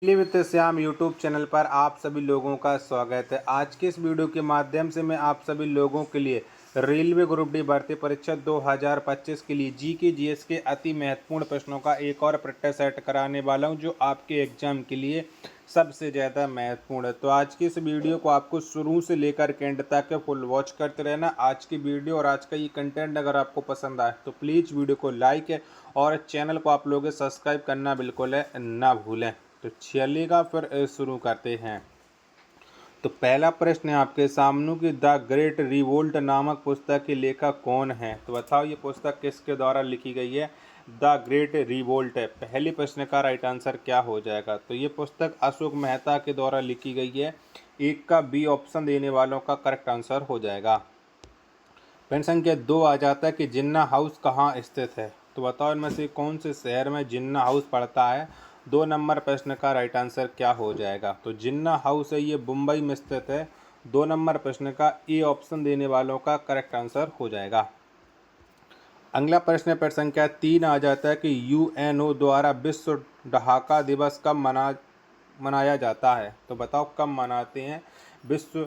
Delhi with Shyam YouTube channel पर आप सभी लोगों का स्वागत है। आज के इस वीडियो के माध्यम से मैं आप सभी लोगों के लिए रेलवे ग्रुप डी भर्ती परीक्षा 2025 के लिए जीके जीएस के अति महत्वपूर्ण प्रश्नों का एक और प्रैक्टिस सेट कराने वाला हूं, जो आपके एग्जाम के लिए सबसे ज़्यादा महत्वपूर्ण है। तो आज की इस वीडियो को आपको शुरू से लेकर एंड तक फुल वॉच करते रहना। आज की वीडियो और आज का ये कंटेंट अगर आपको पसंद आए तो प्लीज़ वीडियो को लाइक और चैनल को आप लोग सब्सक्राइब करना बिल्कुल ना भूलें। तो चलिएगा फिर शुरू करते हैं। तो पहला प्रश्न है आपके सामने कि द ग्रेट रिवोल्ट नामक पुस्तक के लेखक कौन है। तो बताओ ये पुस्तक किसके द्वारा लिखी गई है। द ग्रेट रिवोल्ट है। पहले प्रश्न का राइट आंसर क्या हो जाएगा। तो ये पुस्तक अशोक मेहता के द्वारा लिखी गई है। एक का बी ऑप्शन देने वालों का करेक्ट आंसर हो जाएगा। प्रश्न संख्या 2 आ जाता है कि जिन्ना हाउस कहाँ स्थित है। तो बताओ इनमें से कौन से शहर में जिन्ना हाउस पड़ता है। 2 नंबर प्रश्न का राइट आंसर क्या हो जाएगा। तो जिन्ना हाउस है ये मुंबई में स्थित है। 2 नंबर प्रश्न का ए ऑप्शन देने वालों का करेक्ट आंसर हो जाएगा। अगला प्रश्न प्रश्न संख्या 3 आ जाता है कि यूएनओ द्वारा विश्व ठहाका दिवस कब मनाया जाता है। तो बताओ कब मनाते हैं विश्व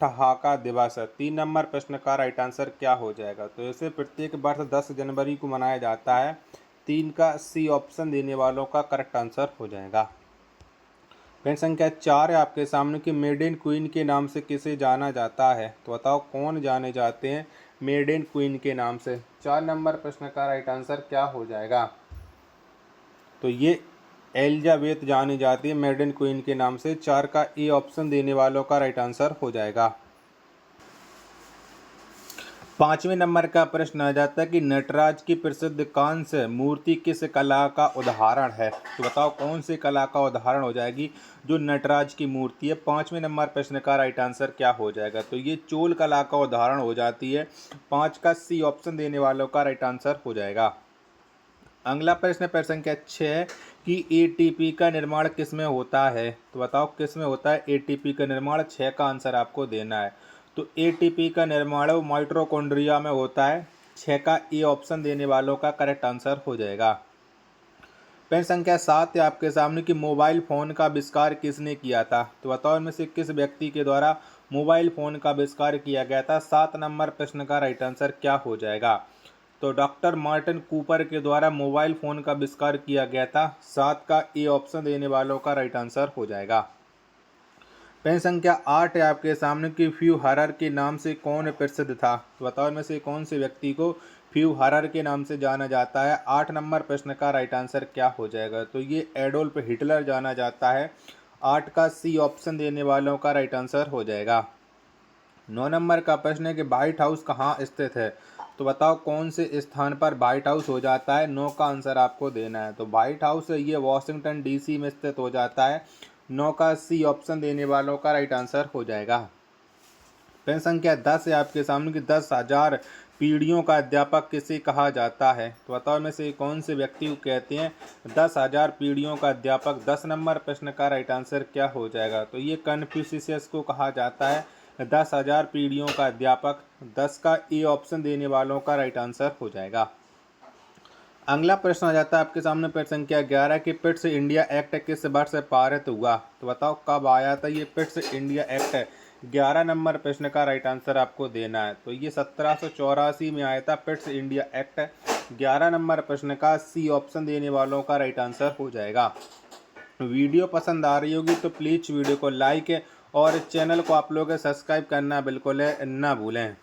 ठहाका दिवस। 3 नंबर प्रश्न का राइट आंसर क्या हो जाएगा। तो इसे प्रत्येक वर्ष 10 जनवरी को मनाया जाता है। 3 का सी ऑप्शन देने वालों का करेक्ट आंसर हो जाएगा। प्रश्न संख्या 4 है आपके सामने कि मेडेन क्वीन के नाम से किसे जाना जाता है। तो बताओ कौन जाने जाते हैं मेडेन क्वीन के नाम से। 4 नंबर प्रश्न का राइट आंसर क्या हो जाएगा। तो ये एलिजाबेथ जानी जाती है मेडेन क्वीन के नाम से। 4 का ए ऑप्शन देने वालों का राइट आंसर हो जाएगा। 5वें नंबर का प्रश्न आ जाता है कि नटराज की प्रसिद्ध कांस्य मूर्ति किस कला का उदाहरण है। तो बताओ कौन सी कला का उदाहरण हो जाएगी जो नटराज की मूर्ति है। 5वें नंबर प्रश्न का राइट आंसर क्या हो जाएगा। तो ये चोल कला का उदाहरण हो जाती है। 5 का सी ऑप्शन देने वालों का राइट आंसर हो जाएगा। अगला प्रश्न प्रश्न संख्या 6 है कि एटीपी का निर्माण किस में होता है। तो बताओ किस में होता है एटीपी का निर्माण। 6 का आंसर आपको देना है। तो एटीपी का निर्माण वो माइटोकॉन्ड्रिया में होता है। 6 का ए ऑप्शन देने वालों का करेक्ट आंसर हो जाएगा। प्रश्न संख्या 7 है आपके सामने कि मोबाइल फ़ोन का आविष्कार किसने किया था। तो बताओ इनमें से किस व्यक्ति के द्वारा मोबाइल फ़ोन का आविष्कार किया गया था। 7 नंबर प्रश्न का राइट आंसर क्या हो जाएगा। तो डॉक्टर मार्टिन कूपर के द्वारा मोबाइल फ़ोन का आविष्कार किया गया था। 7 का ए ऑप्शन देने वालों का राइट आंसर हो जाएगा। प्रश्न संख्या 8 है आपके सामने कि फ्यू हरर के नाम से कौन प्रसिद्ध था। तो बताओ इनमें से कौन से व्यक्ति को फ्यू हरर के नाम से जाना जाता है। 8 नंबर प्रश्न का राइट आंसर क्या हो जाएगा। तो ये एडोल्फ हिटलर जाना जाता है। 8 का सी ऑप्शन देने वालों का राइट आंसर हो जाएगा। 9 नंबर का प्रश्न है कि व्हाइट हाउस कहाँ स्थित है। तो बताओ कौन से स्थान पर व्हाइट हाउस हो जाता है। 9 का आंसर आपको देना है। तो व्हाइट हाउस ये वॉशिंगटन डीसी में स्थित हो जाता है। 9 का सी ऑप्शन देने वालों का राइट आंसर हो जाएगा। प्रश्न संख्या 10 है आपके सामने कि 10,000 पीढ़ियों का अध्यापक किसे कहा जाता है। तो बताओ में से कौन से व्यक्ति को कहते हैं 10,000 पीढ़ियों का अध्यापक। 10 नंबर प्रश्न का राइट आंसर क्या हो जाएगा। तो ये कन्फ्यूशियस को कहा जाता है 10,000 पीढ़ियों का अध्यापक। 10 का ए ऑप्शन देने वालों का राइट आंसर हो जाएगा। अगला प्रश्न आ जाता है आपके सामने प्रश्न संख्या 11 कि पिट्स इंडिया एक्ट किस वर्ष पारित हुआ। तो बताओ कब आया था ये पिट्स इंडिया एक्ट। 11 नंबर प्रश्न का राइट आंसर आपको देना है। तो ये 1784 में आया था पिट्स इंडिया एक्ट। 11 नंबर प्रश्न का सी ऑप्शन देने वालों का राइट आंसर हो जाएगा। वीडियो पसंद आ रही होगी तो प्लीज़ वीडियो को लाइक और चैनल को आप लोग सब्सक्राइब करना बिल्कुल ना भूलें।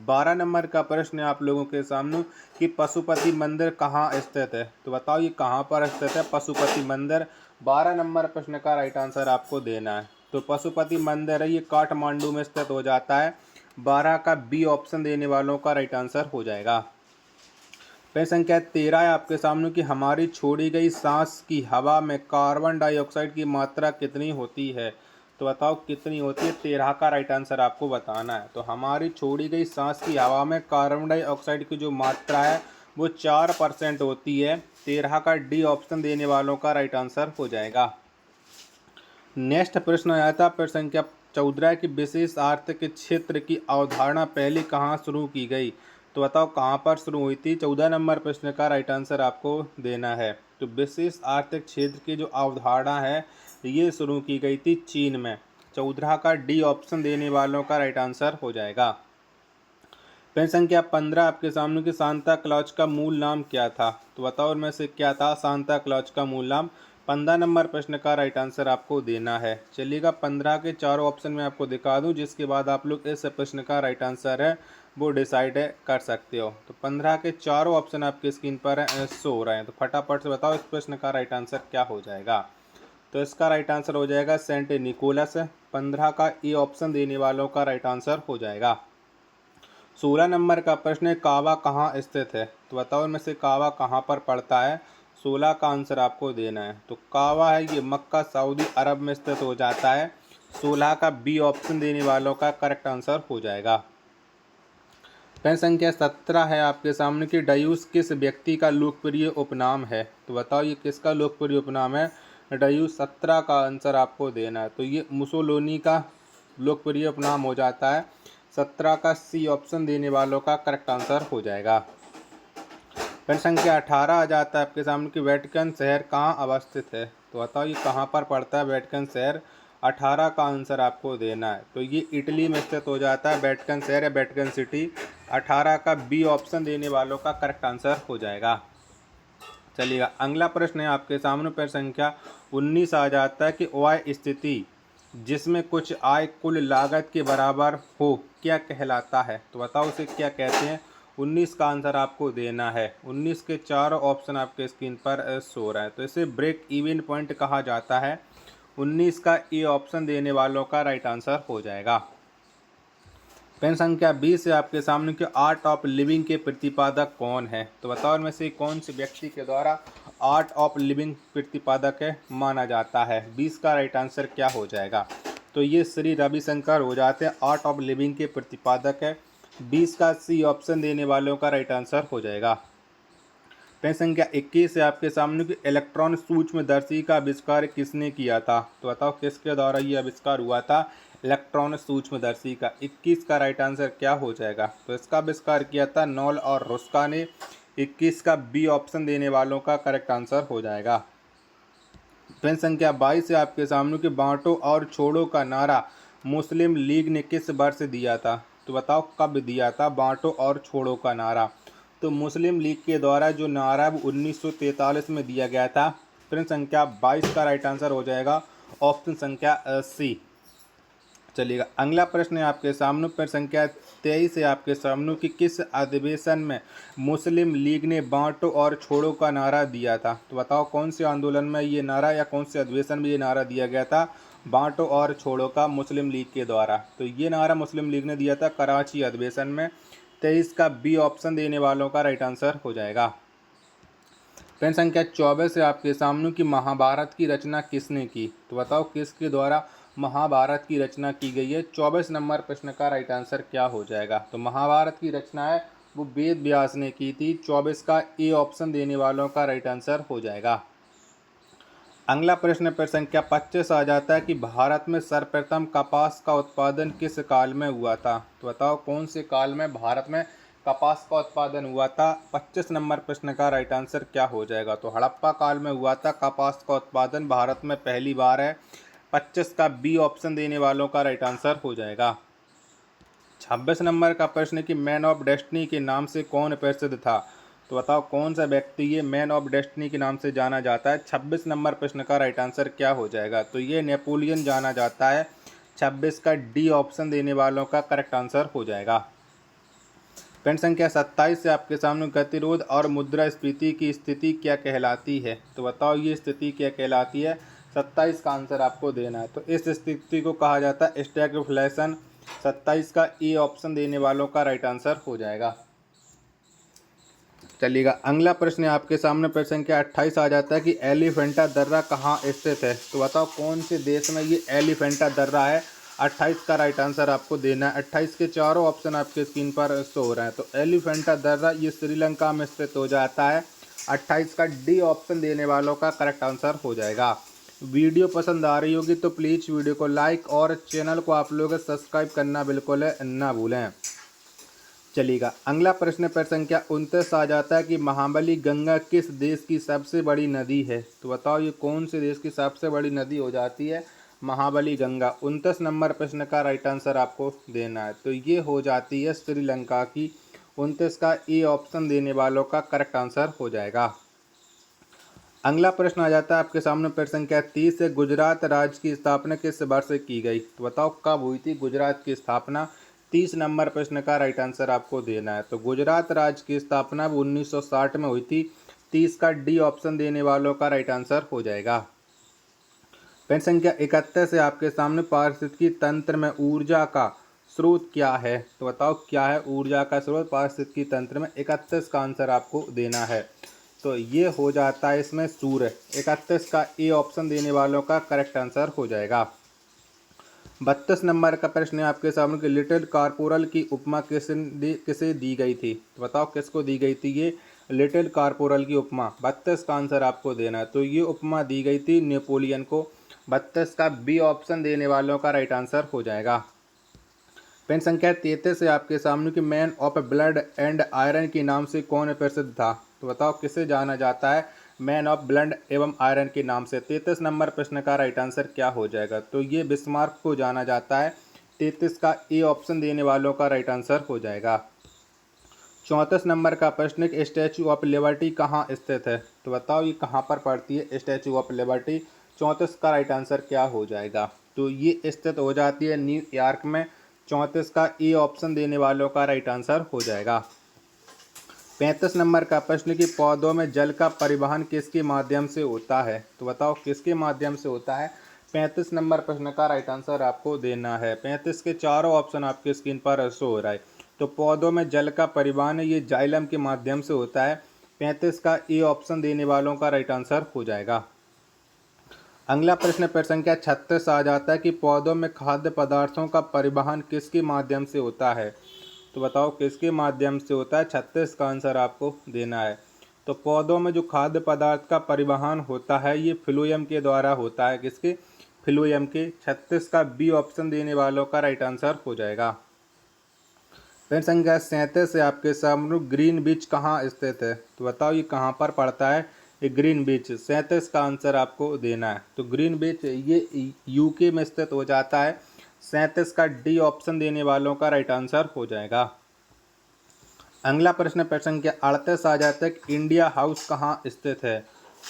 12 नंबर का प्रश्न है आप लोगों के सामने कि पशुपति मंदिर कहाँ स्थित है। तो बताओ ये कहाँ पर स्थित है पशुपति मंदिर। 12 नंबर प्रश्न का राइट आंसर आपको देना है। तो पशुपति मंदिर है ये काठमांडू में स्थित हो जाता है। 12 का बी ऑप्शन देने वालों का राइट आंसर हो जाएगा। प्रश्न संख्या 13 है आपके सामने कि हमारी छोड़ी गई सांस की हवा में कार्बन डाइऑक्साइड की मात्रा कितनी होती है। तो बताओ कितनी होती है। 13 का राइट आंसर आपको बताना है। तो हमारी छोड़ी गई सांस की हवा में कार्बन डाइऑक्साइड की जो मात्रा है वो 4% होती है। 13 का डी ऑप्शन देने वालों का राइट आंसर हो जाएगा। नेक्स्ट प्रश्न आया था प्रश्न संख्या 14 की विशेष आर्थिक क्षेत्र की अवधारणा पहले कहाँ शुरू की गई। तो बताओ कहाँ पर शुरू हुई थी। 14 नंबर प्रश्न का राइट आंसर आपको देना है। तो विशेष आर्थिक क्षेत्र की जो अवधारणा है ये शुरू की गई थी चीन में। 14 का डी ऑप्शन देने वालों का राइट आंसर हो जाएगा। प्रश्न संख्या 15 आपके सामने कि सांता क्लॉज का मूल नाम क्या था, तो बताओ उनमें से क्या था सांता क्लॉज का मूल नाम। 15 नंबर प्रश्न का राइट आंसर आपको देना है। चलिएगा 15 के चारों ऑप्शन में आपको दिखा दूं, जिसके बाद आप लोग इस प्रश्न का राइट आंसर है वो डिसाइड कर सकते हो। तो 15 के चारों ऑप्शन आपकी स्क्रीन पर शो हो रहे हैं, तो फटाफट से बताओ इस प्रश्न का राइट आंसर क्या हो जाएगा। तो इसका राइट आंसर हो जाएगा सेंट निकोलस। 15 का ए ऑप्शन देने वालों का राइट आंसर हो जाएगा। 16 नंबर का प्रश्न है कावा कहाँ स्थित है, तो बताओ इनमें से कावा कहाँ पर पड़ता है। 16 का आंसर आपको देना है। तो कावा है ये मक्का सऊदी अरब में स्थित हो जाता है। 16 का बी ऑप्शन देने वालों का करेक्ट आंसर हो जाएगा। प्रश्न संख्या 17 है आपके सामने कि डयूस किस व्यक्ति का लोकप्रिय उपनाम है, तो बताओ ये किसका लोकप्रिय उपनाम है। डयूस 17 का आंसर आपको देना है। तो ये मुसोलिनी का लोकप्रिय उपनाम हो जाता है। 17 का सी ऑप्शन देने वालों का करेक्ट आंसर हो जाएगा। प्रश्न संख्या 18 आ जाता है आपके सामने कि वेटिकन शहर कहाँ अवस्थित है, तो बताओ ये कहाँ पर पड़ता है वेटिकन शहर। 18 का आंसर आपको देना है। तो ये इटली में स्थित हो जाता है वेटिकन शहर या वेटिकन सिटी। 18 का बी ऑप्शन देने वालों का करेक्ट आंसर हो जाएगा। चलिएगा अगला प्रश्न है आपके सामने। प्रश्न संख्या 19 आ जाता है कि वह स्थिति जिसमें कुछ आय कुल लागत के बराबर हो क्या कहलाता है, तो बताओ उसे क्या कहते हैं। 19 का आंसर आपको देना है। 19 के चारों ऑप्शन आपके स्क्रीन पर शो रहा है, तो इसे ब्रेक इवन पॉइंट कहा जाता है। 19 का ए ऑप्शन देने वालों का राइट आंसर हो जाएगा। प्रश्न संख्या 20 है आपके सामने कि आर्ट ऑफ लिविंग के प्रतिपादक कौन है, तो बताओ इनमें से कौन से व्यक्ति के द्वारा आर्ट ऑफ लिविंग प्रतिपादक है माना जाता है। 20 का राइट आंसर क्या हो जाएगा। तो ये श्री रविशंकर हो जाते हैं, आर्ट ऑफ लिविंग के प्रतिपादक है। 20 का सी ऑप्शन देने वालों का राइट आंसर हो जाएगा। प्रश्न संख्या 21 है आपके सामने कि इलेक्ट्रॉन सूक्ष्मदर्शी का आविष्कार किसने किया था, तो बताओ किसके द्वारा ये आविष्कार हुआ था इलेक्ट्रॉन सूक्ष्मदर्शी का। 21 का राइट आंसर क्या हो जाएगा। तो इसका आविष्कार किया था नॉल और रुस्का ने। 21 का बी ऑप्शन देने वालों का करेक्ट आंसर हो जाएगा। प्रश्न संख्या 22 है आपके सामने कि बांटो और छोड़ो का नारा मुस्लिम लीग ने किस वर्ष दिया था, तो बताओ कब दिया था बांटो और छोड़ो का नारा। तो मुस्लिम लीग के द्वारा जो नारा 1943 में दिया गया था। प्रश्न संख्या 22 का राइट आंसर हो जाएगा ऑप्शन संख्या सी। चलिएगा अगला प्रश्न है आपके सामने। प्रश्न संख्या 23 है आपके सामने कि किस अधिवेशन में मुस्लिम लीग ने बांटो और छोड़ो का नारा दिया था, तो बताओ कौन से आंदोलन में ये नारा या कौन से अधिवेशन में ये नारा दिया गया था बांटो और छोड़ो का मुस्लिम लीग के द्वारा। तो ये नारा मुस्लिम लीग ने दिया था कराची अधिवेशन में। 23 का बी ऑप्शन देने वालों का राइट आंसर हो जाएगा। प्रश्न संख्या 24 है आपके सामने कि महाभारत की रचना किसने की, तो बताओ किसके द्वारा महाभारत की रचना की गई है। 24 नंबर प्रश्न का राइट आंसर क्या हो जाएगा। तो महाभारत की रचना है वो वेद व्यास ने की थी। 24 का ए ऑप्शन देने वालों का राइट आंसर हो जाएगा। अगला प्रश्न प्रश्न संख्या 25 आ जाता है कि भारत में सर्वप्रथम कपास का उत्पादन किस काल में हुआ था, तो बताओ कौन से काल में भारत में कपास का उत्पादन हुआ था। 25 नंबर प्रश्न का राइट आंसर क्या हो जाएगा। तो हड़प्पा काल में हुआ था कपास का उत्पादन भारत में पहली बार है। 25 का बी ऑप्शन देने वालों का राइट आंसर हो जाएगा। 26 नंबर का प्रश्न कि मैन ऑफ डेस्टिनी के नाम से कौन प्रसिद्ध था, तो बताओ कौन सा व्यक्ति ये मैन ऑफ डेस्टिनी के नाम से जाना जाता है। 26 नंबर प्रश्न का राइट आंसर क्या हो जाएगा। तो ये नेपोलियन जाना जाता है। 26 का डी ऑप्शन देने वालों का करेक्ट आंसर हो जाएगा। प्रश्न संख्या 27 से आपके सामने गतिरोध और मुद्रास्फीति की स्थिति क्या कहलाती है, तो बताओ ये स्थिति क्या कहलाती है। 27 का आंसर आपको देना है। तो इस स्थिति को कहा जाता है स्टैगफ्लेशन। 27 का ए ऑप्शन देने वालों का राइट आंसर हो जाएगा। चलिएगा अगला प्रश्न आपके सामने प्रश्न संख्या 28 आ जाता है कि एलिफेंटा दर्रा कहाँ स्थित है, तो बताओ कौन से देश में ये एलिफेंटा दर्रा है। 28 का राइट आंसर आपको देना है। 28 के चारों ऑप्शन आपके स्क्रीन पर शो हो रहे हैं। तो एलिफेंटा दर्रा ये श्रीलंका में स्थित हो जाता है। 28 का डी ऑप्शन देने वालों का करेक्ट आंसर हो जाएगा। वीडियो पसंद आ रही होगी तो प्लीज़ वीडियो को लाइक और चैनल को आप लोग सब्सक्राइब करना बिल्कुल ना भूलें। चलेगा। अगला प्रश्न संख्या 29 आ जाता है कि महाबली गंगा किस देश की सबसे बड़ी नदी है? तो बताओ ये कौन से देश की सबसे बड़ी नदी हो जाती है महाबली गंगा? 29 नंबर प्रश्न का राइट आंसर आपको देना है। तो ये हो जाती है श्रीलंका की। 29 का ए ऑप्शन देने वालों का करेक्ट आंसर हो जाएगा। अगला प्रश्न आ जाता है आपके सामने प्रश्न संख्या 30 है, गुजरात राज्य की स्थापना किस वर्ष से की गई? तो बताओ कब हुई थी गुजरात की स्थापना? 30 नंबर प्रश्न का राइट आंसर आपको देना है। तो गुजरात राज्य की स्थापना 1960 में हुई थी। 30 का डी ऑप्शन देने वालों का राइट आंसर हो जाएगा। प्रश्न संख्या 31 है आपके सामने, पारिस्थितिकी तंत्र में ऊर्जा का स्रोत क्या है? तो बताओ क्या है ऊर्जा का स्रोत पारिस्थितिकी तंत्र में? 31 का आंसर आपको देना है। तो ये हो जाता है इसमें सूर्य। 31 का ए ऑप्शन देने वालों का करेक्ट आंसर हो जाएगा। 32 नंबर का प्रश्न है आपके सामने कि लिटिल कारपोरल की उपमा किसे दी गई थी? तो बताओ किसको दी गई थी ये लिटिल कारपोरल की उपमा? 32 का आंसर आपको देना है। तो ये उपमा दी गई थी नेपोलियन को। 32 का बी ऑप्शन देने वालों का राइट आंसर हो जाएगा। पेन संख्या 33 है आपके सामने कि man of blood and iron के नाम से कौन प्रसिद्ध था? तो बताओ किसे जाना जाता है मैन ऑफ ब्लड एवं आयरन के नाम से? 33 नंबर प्रश्न का राइट आंसर क्या हो जाएगा? तो ये बिस्मार्क को जाना जाता है। 33 का ए ऑप्शन देने वालों का राइट आंसर हो जाएगा। 34 नंबर का प्रश्न कि स्टैचू ऑफ लिबर्टी कहाँ स्थित है? तो बताओ ये कहाँ पर पड़ती है स्टैचू ऑफ लिबर्टी? 34 का राइट आंसर क्या हो जाएगा? तो ये स्थित हो जाती है न्यूयॉर्क में। 34 का ए ऑप्शन देने वालों का राइट आंसर हो जाएगा। 35 नंबर का प्रश्न कि पौधों में जल का परिवहन किसके माध्यम से होता है? तो बताओ किसके माध्यम से होता है? 35 नंबर प्रश्न का राइट आंसर आपको देना है। 35 के चारों ऑप्शन आपके स्क्रीन पर शो हो रहा है। तो पौधों में जल का परिवहन ये जाइलम के माध्यम से होता है। 35 का ए ऑप्शन देने वालों का राइट आंसर हो जाएगा। अगला प्रश्न संख्या 36 आ जाता है कि पौधों में खाद्य पदार्थों का परिवहन किसके माध्यम से होता है? तो बताओ किसके माध्यम से होता है? 36 का आंसर आपको देना है। तो पौधों में जो खाद्य पदार्थ का परिवहन होता है ये फ्लोएम के द्वारा होता है। किसके? फ्लोएम के। 36 का बी ऑप्शन देने वालों का राइट आंसर हो जाएगा। प्रश्न संख्या 37 है आपके सामने, ग्रीन बीच कहाँ स्थित है? तो बताओ ये कहाँ पर पड़ता है ये ग्रीन बीच? 37 का आंसर आपको देना है। तो ग्रीन बीच ये यूके में स्थित हो जाता है। 37 का डी ऑप्शन देने वालों का राइट आंसर हो जाएगा। अगला प्रश्न संख्या 38 आ जाता है कि इंडिया हाउस कहाँ स्थित है?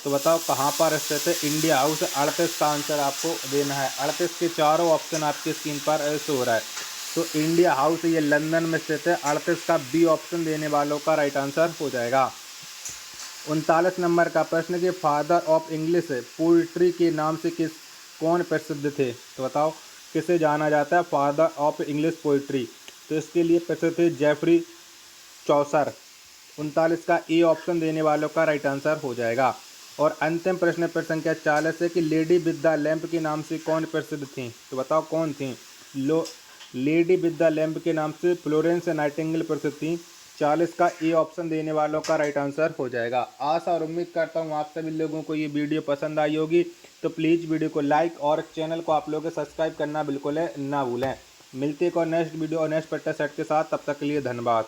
तो बताओ कहाँ पर स्थित है इंडिया हाउस? 38 का आंसर आपको देना है। 38 के चारों ऑप्शन आपकी स्क्रीन पर शो हो रहा है। तो इंडिया हाउस ये लंदन में स्थित है। 38 का बी ऑप्शन देने वालों का राइट आंसर हो जाएगा। 39 नंबर का प्रश्न कि फादर ऑफ इंग्लिश पोइट्री के नाम से कौन प्रसिद्ध थे? तो बताओ किसे जाना जाता है फादर ऑफ इंग्लिश पोइट्री? तो इसके लिए प्रसिद्ध थे जेफरी चौसर। 39 का ए ऑप्शन देने वालों का राइट आंसर हो जाएगा। और अंतिम प्रश्न संख्या 40 है कि लेडी विद द लैंप के नाम से कौन प्रसिद्ध थी? तो बताओ कौन थी? लेडी विद द लैंप के नाम से फ्लोरेंस नाइटिंगेल प्रसिद्ध थी। 40 का ए ऑप्शन देने वालों का राइट आंसर हो जाएगा। आशा और उम्मीद करता हूँ आप सभी लोगों को ये वीडियो पसंद आई होगी। तो प्लीज़ वीडियो को लाइक और चैनल को आप लोगों को सब्सक्राइब करना बिल्कुल ना भूलें। मिलते एक और नेक्स्ट वीडियो और नेक्स्ट पट्टा सेट के साथ। तब तक के लिए धन्यवाद।